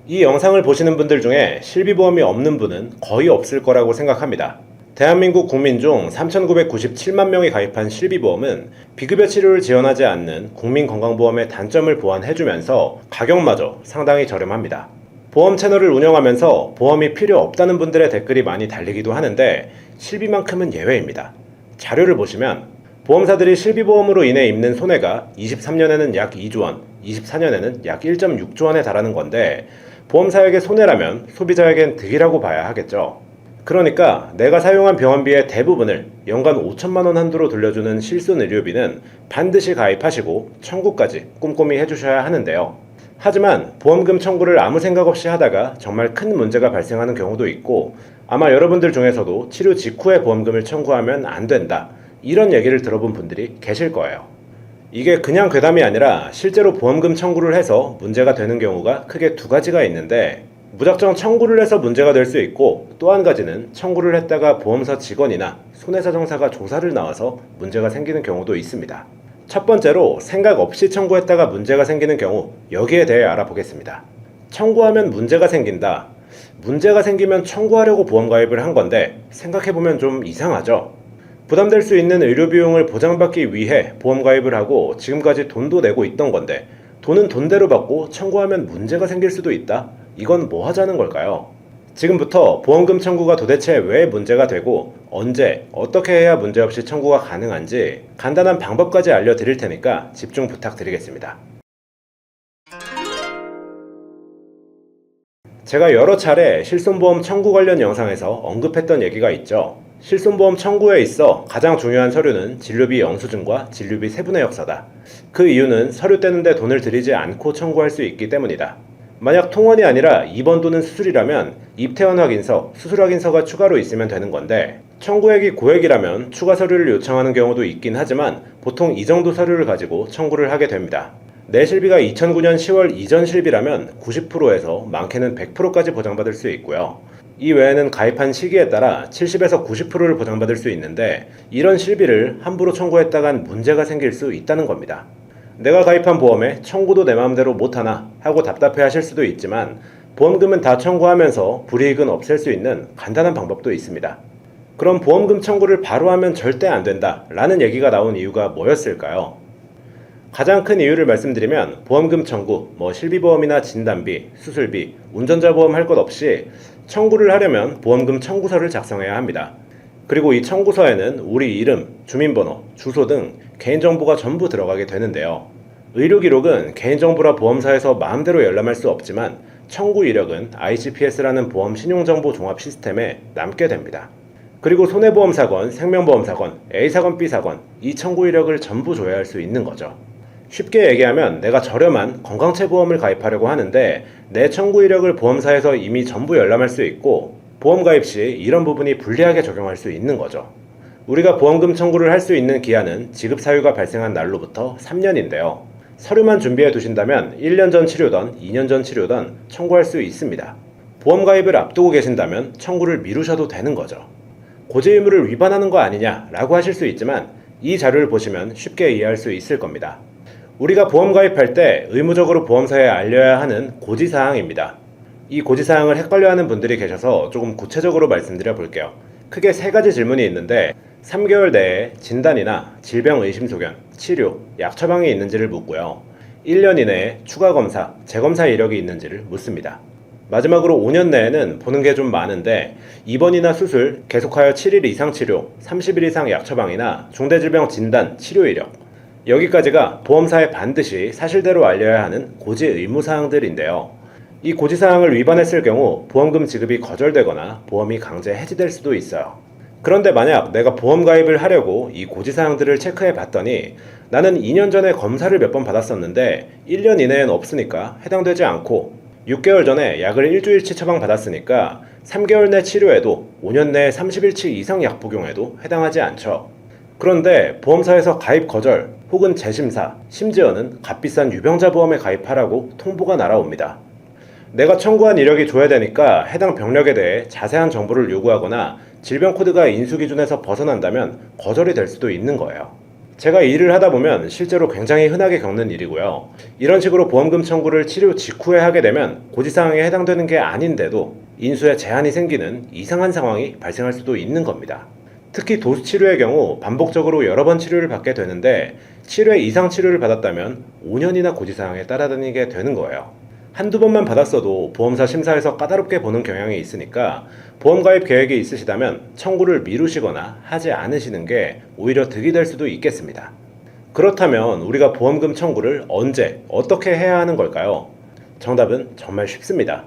이 영상을 보시는 분들 중에 실비보험이 없는 분은 거의 없을 거라고 생각합니다. 대한민국 국민 중 3,997만 명이 가입한 실비보험은 비급여 치료를 지원하지 않는 국민건강보험의 단점을 보완해주면서 가격마저 상당히 저렴합니다. 보험 채널을 운영하면서 보험이 필요 없다는 분들의 댓글이 많이 달리기도 하는데 실비만큼은 예외입니다. 자료를 보시면 보험사들이 실비보험으로 인해 입는 손해가 23년에는 약 2조 원, 24년에는 약 1.6조 원에 달하는 건데 보험사에게 손해라면 소비자에겐 득이라고 봐야 하겠죠. 그러니까 내가 사용한 병원비의 대부분을 연간 5천만 원 한도로 돌려주는 실손의료비는 반드시 가입하시고 청구까지 꼼꼼히 해주셔야 하는데요. 하지만 보험금 청구를 아무 생각 없이 하다가 정말 큰 문제가 발생하는 경우도 있고 아마 여러분들 중에서도 치료 직후에 보험금을 청구하면 안 된다 이런 얘기를 들어본 분들이 계실 거예요. 이게 그냥 괴담이 아니라 실제로 보험금 청구를 해서 문제가 되는 경우가 크게 두 가지가 있는데 무작정 청구를 해서 문제가 될 수 있고 또 한 가지는 청구를 했다가 보험사 직원이나 손해사정사가 조사를 나와서 문제가 생기는 경우도 있습니다. 첫 번째로 생각 없이 청구했다가 문제가 생기는 경우 여기에 대해 알아보겠습니다. 청구하면 문제가 생긴다. 문제가 생기면 청구하려고 보험 가입을 한 건데 생각해보면 좀 이상하죠? 부담될 수 있는 의료 비용을 보장받기 위해 보험 가입을 하고 지금까지 돈도 내고 있던 건데 돈은 돈대로 받고 청구하면 문제가 생길 수도 있다? 이건 뭐 하자는 걸까요? 지금부터 보험금 청구가 도대체 왜 문제가 되고 언제 어떻게 해야 문제없이 청구가 가능한지 간단한 방법까지 알려드릴 테니까 집중 부탁드리겠습니다. 제가 여러 차례 실손보험 청구 관련 영상에서 언급했던 얘기가 있죠. 실손보험 청구에 있어 가장 중요한 서류는 진료비 영수증과 진료비 세분의 역서다. 그 이유는 서류 떼는데 돈을 들이지 않고 청구할 수 있기 때문이다. 만약 통원이 아니라 입원 또는 수술이라면 입퇴원 확인서, 수술 확인서가 추가로 있으면 되는 건데 청구액이 고액이라면 추가 서류를 요청하는 경우도 있긴 하지만 보통 이 정도 서류를 가지고 청구를 하게 됩니다. 내 실비가 2009년 10월 이전 실비라면 90%에서 많게는 100%까지 보장받을 수 있고요. 이 외에는 가입한 시기에 따라 70에서 90%를 보장받을 수 있는데 이런 실비를 함부로 청구했다간 문제가 생길 수 있다는 겁니다. 내가 가입한 보험에 청구도 내 마음대로 못하나 하고 답답해 하실 수도 있지만 보험금은 다 청구하면서 불이익은 없앨 수 있는 간단한 방법도 있습니다. 그럼 보험금 청구를 바로 하면 절대 안 된다 라는 얘기가 나온 이유가 뭐였을까요? 가장 큰 이유를 말씀드리면 보험금 청구, 실비보험이나 진단비, 수술비, 운전자 보험 할 것 없이 청구를 하려면 보험금 청구서를 작성해야 합니다. 그리고 이 청구서에는 우리 이름, 주민번호, 주소 등 개인정보가 전부 들어가게 되는데요. 의료기록은 개인정보라 보험사에서 마음대로 열람할 수 없지만 청구 이력은 ICPS라는 보험 신용정보 종합 시스템에 남게 됩니다. 그리고 손해보험사건, 생명보험사건, A사건, B사건 이 청구 이력을 전부 줘야 할 수 있는 거죠. 쉽게 얘기하면 내가 저렴한 건강체 보험을 가입하려고 하는데 내 청구 이력을 보험사에서 이미 전부 열람할 수 있고 보험 가입 시 이런 부분이 불리하게 적용할 수 있는 거죠. 우리가 보험금 청구를 할 수 있는 기한은 지급 사유가 발생한 날로부터 3년인데요. 서류만 준비해 두신다면 1년 전 치료든 2년 전 치료든 청구할 수 있습니다. 보험 가입을 앞두고 계신다면 청구를 미루셔도 되는 거죠. 고지 의무를 위반하는 거 아니냐라고 하실 수 있지만 이 자료를 보시면 쉽게 이해할 수 있을 겁니다. 우리가 보험 가입할 때 의무적으로 보험사에 알려야 하는 고지사항입니다. 이 고지사항을 헷갈려하는 분들이 계셔서 조금 구체적으로 말씀드려 볼게요. 크게 세 가지 질문이 있는데 3개월 내에 진단이나 질병 의심 소견, 치료, 약 처방이 있는지를 묻고요. 1년 이내에 추가 검사, 재검사 이력이 있는지를 묻습니다. 마지막으로 5년 내에는 보는 게 좀 많은데 입원이나 수술, 계속하여 7일 이상 치료, 30일 이상 약 처방이나 중대질병 진단, 치료 이력 여기까지가 보험사에 반드시 사실대로 알려야 하는 고지 의무사항들인데요. 이 고지사항을 위반했을 경우 보험금 지급이 거절되거나 보험이 강제 해지될 수도 있어요. 그런데 만약 내가 보험 가입을 하려고 이 고지사항들을 체크해 봤더니 나는 2년 전에 검사를 몇 번 받았었는데 1년 이내엔 없으니까 해당되지 않고 6개월 전에 약을 일주일치 처방받았으니까 3개월 내 치료에도 5년 내에 30일치 이상 약 복용해도 해당하지 않죠. 그런데 보험사에서 가입 거절 혹은 재심사, 심지어는 값비싼 유병자 보험에 가입하라고 통보가 날아옵니다. 내가 청구한 이력이 줘야 되니까 해당 병력에 대해 자세한 정보를 요구하거나 질병 코드가 인수 기준에서 벗어난다면 거절이 될 수도 있는 거예요. 제가 이 일을 하다 보면 실제로 굉장히 흔하게 겪는 일이고요. 이런 식으로 보험금 청구를 치료 직후에 하게 되면 고지사항에 해당되는 게 아닌데도 인수에 제한이 생기는 이상한 상황이 발생할 수도 있는 겁니다. 특히 도수치료의 경우 반복적으로 여러 번 치료를 받게 되는데 7회 이상 치료를 받았다면 5년이나 고지사항에 따라다니게 되는 거예요. 한두 번만 받았어도 보험사 심사에서 까다롭게 보는 경향이 있으니까 보험가입 계획이 있으시다면 청구를 미루시거나 하지 않으시는 게 오히려 득이 될 수도 있겠습니다. 그렇다면 우리가 보험금 청구를 언제, 어떻게 해야 하는 걸까요? 정답은 정말 쉽습니다.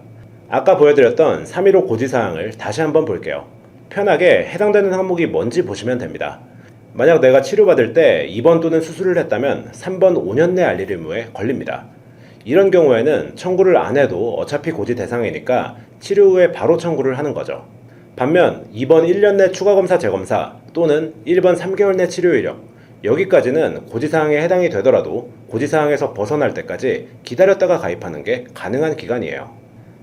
아까 보여드렸던 315 고지사항을 다시 한번 볼게요. 편하게 해당되는 항목이 뭔지 보시면 됩니다. 만약 내가 치료받을 때 입원 또는 수술을 했다면 3번 5년 내 알릴 의무에 걸립니다. 이런 경우에는 청구를 안 해도 어차피 고지 대상이니까 치료 후에 바로 청구를 하는 거죠. 반면 2번 1년 내 추가검사 재검사 또는 1번 3개월 내 치료 이력, 여기까지는 고지사항에 해당이 되더라도 고지사항에서 벗어날 때까지 기다렸다가 가입하는 게 가능한 기간이에요.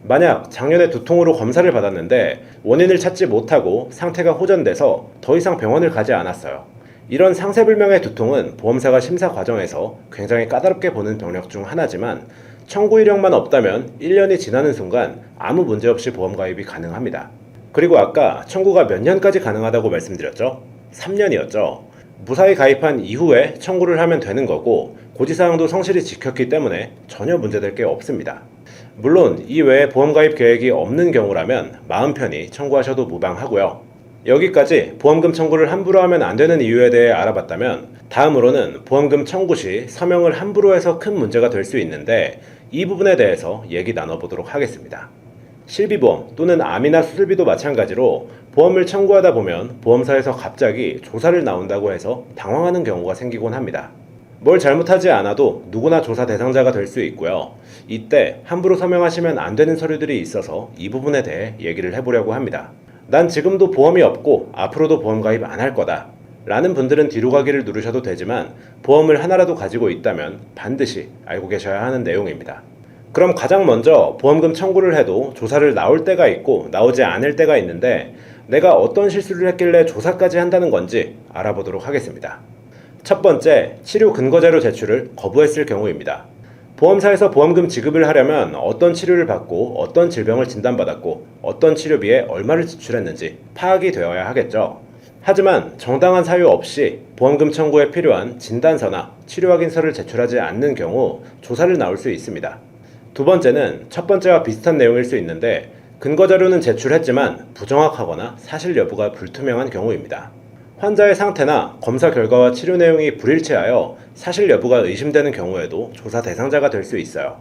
만약 작년에 두통으로 검사를 받았는데 원인을 찾지 못하고 상태가 호전돼서 더 이상 병원을 가지 않았어요. 이런 상세불명의 두통은 보험사가 심사 과정에서 굉장히 까다롭게 보는 병력 중 하나지만 청구 이력만 없다면 1년이 지나는 순간 아무 문제 없이 보험 가입이 가능합니다. 그리고 아까 청구가 몇 년까지 가능하다고 말씀드렸죠? 3년이었죠. 무사히 가입한 이후에 청구를 하면 되는 거고 고지사항도 성실히 지켰기 때문에 전혀 문제될 게 없습니다. 물론 이 외에 보험 가입 계획이 없는 경우라면 마음 편히 청구하셔도 무방하고요. 여기까지 보험금 청구를 함부로 하면 안 되는 이유에 대해 알아봤다면 다음으로는 보험금 청구 시 서명을 함부로 해서 큰 문제가 될 수 있는데 이 부분에 대해서 얘기 나눠보도록 하겠습니다. 실비보험 또는 암이나 수술비도 마찬가지로 보험을 청구하다 보면 보험사에서 갑자기 조사를 나온다고 해서 당황하는 경우가 생기곤 합니다. 뭘 잘못하지 않아도 누구나 조사 대상자가 될 수 있고요. 이때 함부로 서명하시면 안 되는 서류들이 있어서 이 부분에 대해 얘기를 해보려고 합니다. 난 지금도 보험이 없고 앞으로도 보험 가입 안 할 거다 라는 분들은 뒤로 가기를 누르셔도 되지만 보험을 하나라도 가지고 있다면 반드시 알고 계셔야 하는 내용입니다. 그럼 가장 먼저 보험금 청구를 해도 조사를 나올 때가 있고 나오지 않을 때가 있는데 내가 어떤 실수를 했길래 조사까지 한다는 건지 알아보도록 하겠습니다. 첫 번째, 치료 근거자료 제출을 거부했을 경우입니다. 보험사에서 보험금 지급을 하려면 어떤 치료를 받고 어떤 질병을 진단받았고 어떤 치료비에 얼마를 지출했는지 파악이 되어야 하겠죠. 하지만 정당한 사유 없이 보험금 청구에 필요한 진단서나 치료 확인서를 제출하지 않는 경우 조사를 나올 수 있습니다. 두 번째는 첫 번째와 비슷한 내용일 수 있는데 근거자료는 제출했지만 부정확하거나 사실 여부가 불투명한 경우입니다. 환자의 상태나 검사 결과와 치료 내용이 불일치하여 사실 여부가 의심되는 경우에도 조사 대상자가 될 수 있어요.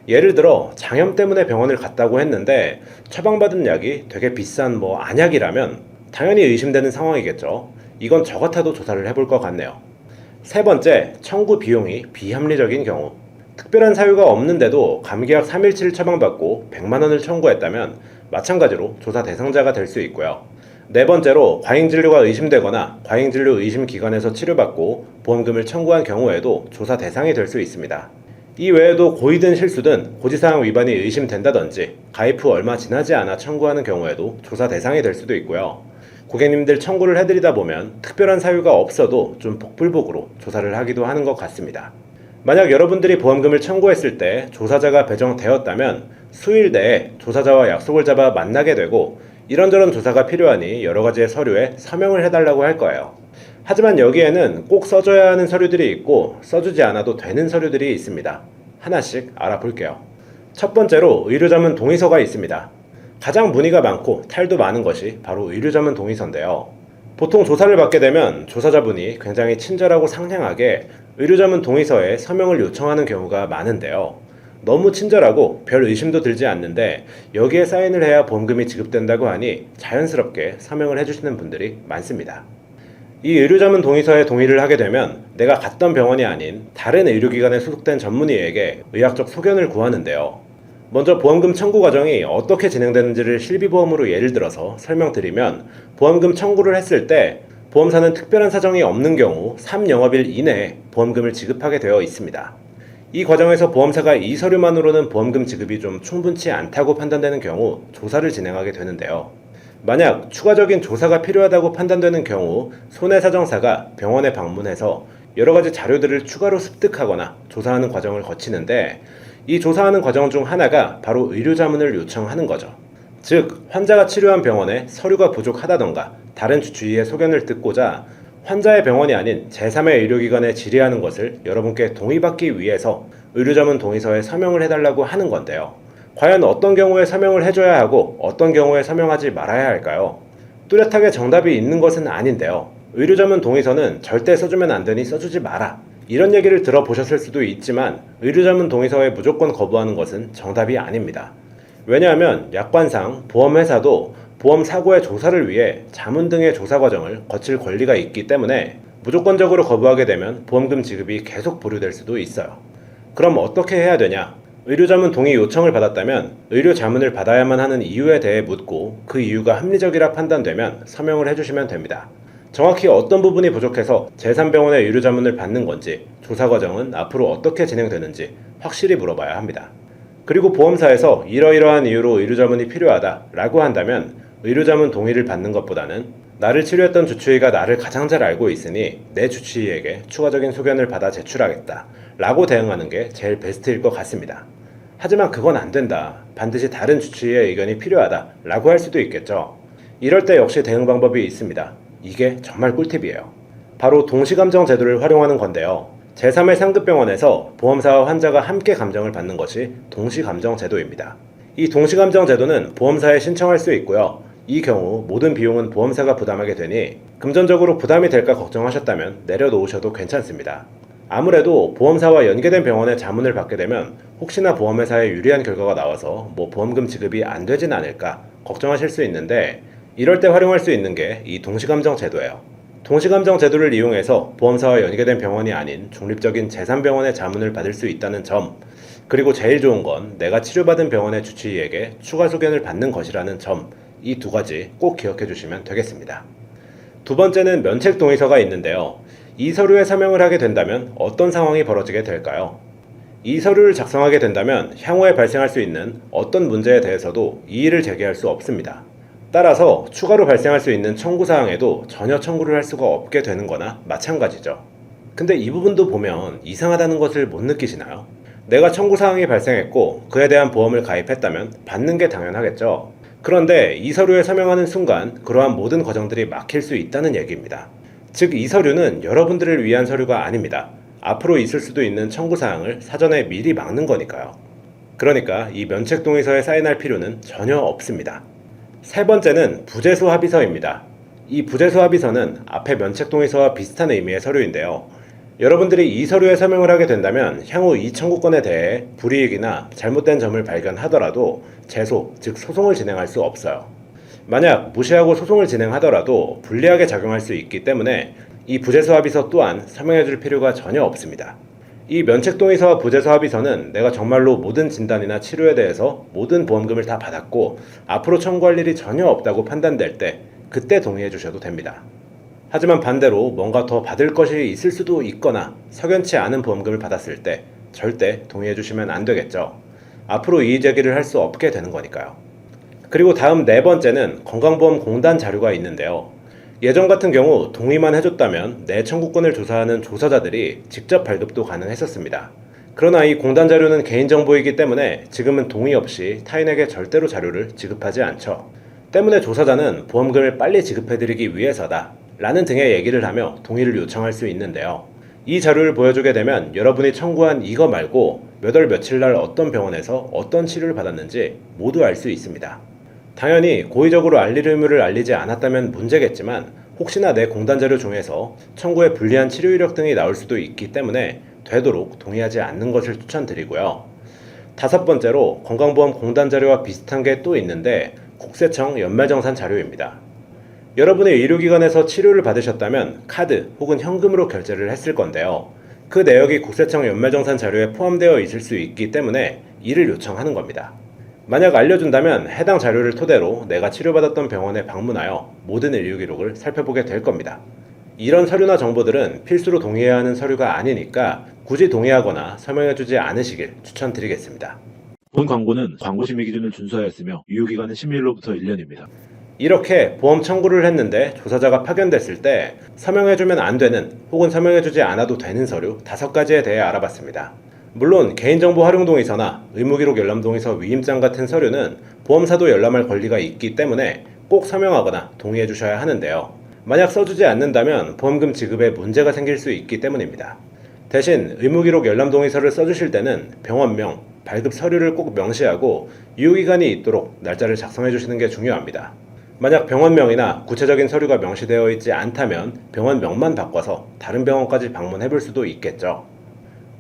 예를 들어 장염 때문에 병원을 갔다고 했는데 처방받은 약이 되게 비싼 안약이라면 당연히 의심되는 상황이겠죠. 이건 저 같아도 조사를 해볼 것 같네요. 세 번째, 청구 비용이 비합리적인 경우. 특별한 사유가 없는데도 감기약 3일치를 처방받고 100만 원을 청구했다면 마찬가지로 조사 대상자가 될 수 있고요. 네 번째로 과잉진료가 의심되거나 과잉진료 의심기관에서 치료받고 보험금을 청구한 경우에도 조사 대상이 될 수 있습니다. 이 외에도 고의든 실수든 고지사항 위반이 의심된다든지 가입 후 얼마 지나지 않아 청구하는 경우에도 조사 대상이 될 수도 있고요. 고객님들 청구를 해드리다 보면 특별한 사유가 없어도 좀 복불복으로 조사를 하기도 하는 것 같습니다. 만약 여러분들이 보험금을 청구했을 때 조사자가 배정되었다면 수일 내에 조사자와 약속을 잡아 만나게 되고 이런저런 조사가 필요하니 여러가지의 서류에 서명을 해달라고 할 거예요. 하지만 여기에는 꼭 써줘야 하는 서류들이 있고 써주지 않아도 되는 서류들이 있습니다. 하나씩 알아볼게요. 첫 번째로 의료자문 동의서가 있습니다. 가장 문의가 많고 탈도 많은 것이 바로 의료자문 동의서인데요. 보통 조사를 받게 되면 조사자분이 굉장히 친절하고 상냥하게 의료자문 동의서에 서명을 요청하는 경우가 많은데요. 너무 친절하고 별 의심도 들지 않는데 여기에 사인을 해야 보험금이 지급된다고 하니 자연스럽게 서명을 해주시는 분들이 많습니다. 이 의료자문 동의서에 동의를 하게 되면 내가 갔던 병원이 아닌 다른 의료기관에 소속된 전문의에게 의학적 소견을 구하는데요. 먼저 보험금 청구 과정이 어떻게 진행되는지를 실비보험으로 예를 들어서 설명드리면 보험금 청구를 했을 때 보험사는 특별한 사정이 없는 경우 3영업일 이내에 보험금을 지급하게 되어 있습니다. 이 과정에서 보험사가 이 서류만으로는 보험금 지급이 좀 충분치 않다고 판단되는 경우 조사를 진행하게 되는데요. 만약 추가적인 조사가 필요하다고 판단되는 경우 손해사정사가 병원에 방문해서 여러 가지 자료들을 추가로 습득하거나 조사하는 과정을 거치는데 이 조사하는 과정 중 하나가 바로 의료자문을 요청하는 거죠. 즉, 환자가 치료한 병원에 서류가 부족하다던가 다른 주치의의 소견을 듣고자 환자의 병원이 아닌 제3의 의료기관에 질의하는 것을 여러분께 동의받기 위해서 의료자문 동의서에 서명을 해달라고 하는 건데요. 과연 어떤 경우에 서명을 해줘야 하고 어떤 경우에 서명하지 말아야 할까요? 뚜렷하게 정답이 있는 것은 아닌데요. 의료자문 동의서는 절대 써주면 안 되니 써주지 마라, 이런 얘기를 들어보셨을 수도 있지만 의료자문 동의서에 무조건 거부하는 것은 정답이 아닙니다. 왜냐하면 약관상 보험회사도 보험 사고의 조사를 위해 자문 등의 조사 과정을 거칠 권리가 있기 때문에 무조건적으로 거부하게 되면 보험금 지급이 계속 보류될 수도 있어요. 그럼 어떻게 해야 되냐? 의료자문 동의 요청을 받았다면 의료자문을 받아야만 하는 이유에 대해 묻고 그 이유가 합리적이라 판단되면 서명을 해주시면 됩니다. 정확히 어떤 부분이 부족해서 제3병원의 의료자문을 받는 건지, 조사 과정은 앞으로 어떻게 진행되는지 확실히 물어봐야 합니다. 그리고 보험사에서 이러이러한 이유로 의료자문이 필요하다라고 한다면 의료자문 동의를 받는 것보다는 나를 치료했던 주치의가 나를 가장 잘 알고 있으니 내 주치의에게 추가적인 소견을 받아 제출하겠다 라고 대응하는 게 제일 베스트일 것 같습니다. 하지만 그건 안 된다, 반드시 다른 주치의의 의견이 필요하다 라고 할 수도 있겠죠. 이럴 때 역시 대응 방법이 있습니다. 이게 정말 꿀팁이에요. 바로 동시감정 제도를 활용하는 건데요. 제3의 상급병원에서 보험사와 환자가 함께 감정을 받는 것이 동시감정 제도입니다. 이 동시감정 제도는 보험사에 신청할 수 있고요. 이 경우 모든 비용은 보험사가 부담하게 되니 금전적으로 부담이 될까 걱정하셨다면 내려놓으셔도 괜찮습니다. 아무래도 보험사와 연계된 병원에 자문을 받게 되면 혹시나 보험회사에 유리한 결과가 나와서 보험금 지급이 안 되진 않을까 걱정하실 수 있는데, 이럴 때 활용할 수 있는 게 이 동시감정 제도예요. 동시감정 제도를 이용해서 보험사와 연계된 병원이 아닌 중립적인 제3병원의 자문을 받을 수 있다는 점, 그리고 제일 좋은 건 내가 치료받은 병원의 주치의에게 추가 소견을 받는 것이라는 점, 이 두 가지 꼭 기억해 주시면 되겠습니다. 두 번째는 면책 동의서가 있는데요. 이 서류에 서명을 하게 된다면 어떤 상황이 벌어지게 될까요? 이 서류를 작성하게 된다면 향후에 발생할 수 있는 어떤 문제에 대해서도 이의를 제기할 수 없습니다. 따라서 추가로 발생할 수 있는 청구사항에도 전혀 청구를 할 수가 없게 되는 거나 마찬가지죠. 근데 이 부분도 보면 이상하다는 것을 못 느끼시나요? 내가 청구사항이 발생했고 그에 대한 보험을 가입했다면 받는 게 당연하겠죠. 그런데 이 서류에 서명하는 순간 그러한 모든 과정들이 막힐 수 있다는 얘기입니다. 즉, 이 서류는 여러분들을 위한 서류가 아닙니다. 앞으로 있을 수도 있는 청구사항을 사전에 미리 막는 거니까요. 그러니까 이 면책동의서에 사인할 필요는 전혀 없습니다. 세 번째는 부재소 합의서입니다. 이 부재소 합의서는 앞에 면책동의서와 비슷한 의미의 서류인데요. 여러분들이 이 서류에 서명을 하게 된다면 향후 이 청구권에 대해 불이익이나 잘못된 점을 발견하더라도 제소, 즉 소송을 진행할 수 없어요. 만약 무시하고 소송을 진행하더라도 불리하게 작용할 수 있기 때문에 이 부재소 합의서 또한 서명해줄 필요가 전혀 없습니다. 이 면책동의서와 부재소 합의서는 내가 정말로 모든 진단이나 치료에 대해서 모든 보험금을 다 받았고 앞으로 청구할 일이 전혀 없다고 판단될 때 그때 동의해 주셔도 됩니다. 하지만 반대로 뭔가 더 받을 것이 있을 수도 있거나 석연치 않은 보험금을 받았을 때 절대 동의해 주시면 안 되겠죠. 앞으로 이의 제기를 할 수 없게 되는 거니까요. 그리고 다음 네 번째는 건강보험공단 자료가 있는데요. 예전 같은 경우 동의만 해줬다면 내 청구권을 조사하는 조사자들이 직접 발급도 가능했었습니다. 그러나 이 공단 자료는 개인정보이기 때문에 지금은 동의 없이 타인에게 절대로 자료를 지급하지 않죠. 때문에 조사자는 보험금을 빨리 지급해드리기 위해서다 라는 등의 얘기를 하며 동의를 요청할 수 있는데요. 이 자료를 보여주게 되면 여러분이 청구한 이거 말고 몇 월 며칠 날 어떤 병원에서 어떤 치료를 받았는지 모두 알 수 있습니다. 당연히 고의적으로 알릴 의무를 알리지 않았다면 문제겠지만 혹시나 내 공단 자료 중에서 청구에 불리한 치료 이력 등이 나올 수도 있기 때문에 되도록 동의하지 않는 것을 추천드리고요. 다섯 번째로 건강보험 공단 자료와 비슷한 게 또 있는데 국세청 연말정산 자료입니다. 여러분의 의료기관에서 치료를 받으셨다면 카드 혹은 현금으로 결제를 했을 건데요. 그 내역이 국세청 연말정산 자료에 포함되어 있을 수 있기 때문에 이를 요청하는 겁니다. 만약 알려준다면 해당 자료를 토대로 내가 치료받았던 병원에 방문하여 모든 의료기록을 살펴보게 될 겁니다. 이런 서류나 정보들은 필수로 동의해야 하는 서류가 아니니까 굳이 동의하거나 서명해주지 않으시길 추천드리겠습니다. 본 광고는 광고심의 기준을 준수하였으며 유효기간은 10일로부터 1년입니다. 이렇게 보험 청구를 했는데 조사자가 파견됐을 때 서명해주면 안 되는 혹은 서명해주지 않아도 되는 서류 5가지에 대해 알아봤습니다. 물론 개인정보 활용동의서나 의무기록 열람동의서 위임장 같은 서류는 보험사도 열람할 권리가 있기 때문에 꼭 서명하거나 동의해 주셔야 하는데요. 만약 써주지 않는다면 보험금 지급에 문제가 생길 수 있기 때문입니다. 대신 의무기록 열람동의서를 써주실 때는 병원명, 발급 서류를 꼭 명시하고 유효기간이 있도록 날짜를 작성해 주시는 게 중요합니다. 만약 병원명이나 구체적인 서류가 명시되어 있지 않다면 병원명만 바꿔서 다른 병원까지 방문해 볼 수도 있겠죠.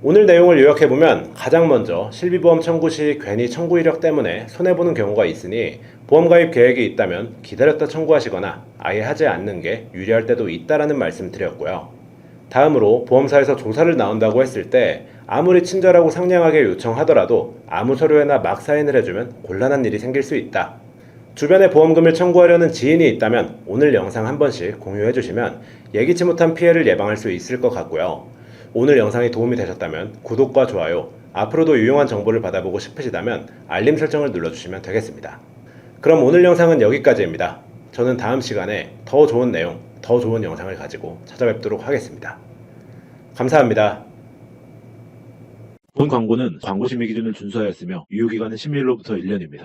오늘 내용을 요약해보면 가장 먼저 실비보험 청구 시 괜히 청구 이력 때문에 손해보는 경우가 있으니 보험가입 계획이 있다면 기다렸다 청구하시거나 아예 하지 않는 게 유리할 때도 있다라는 말씀 드렸고요. 다음으로 보험사에서 조사를 나온다고 했을 때 아무리 친절하고 상냥하게 요청하더라도 아무 서류에나 막 사인을 해주면 곤란한 일이 생길 수 있다. 주변에 보험금을 청구하려는 지인이 있다면 오늘 영상 한 번씩 공유해주시면 예기치 못한 피해를 예방할 수 있을 것 같고요. 오늘 영상이 도움이 되셨다면 구독과 좋아요, 앞으로도 유용한 정보를 받아보고 싶으시다면 알림 설정을 눌러주시면 되겠습니다. 그럼 오늘 영상은 여기까지입니다. 저는 다음 시간에 더 좋은 내용, 더 좋은 영상을 가지고 찾아뵙도록 하겠습니다. 감사합니다. 본 광고는 광고심의 기준을 준수하였으며 유효기간은 10일로부터 1년입니다.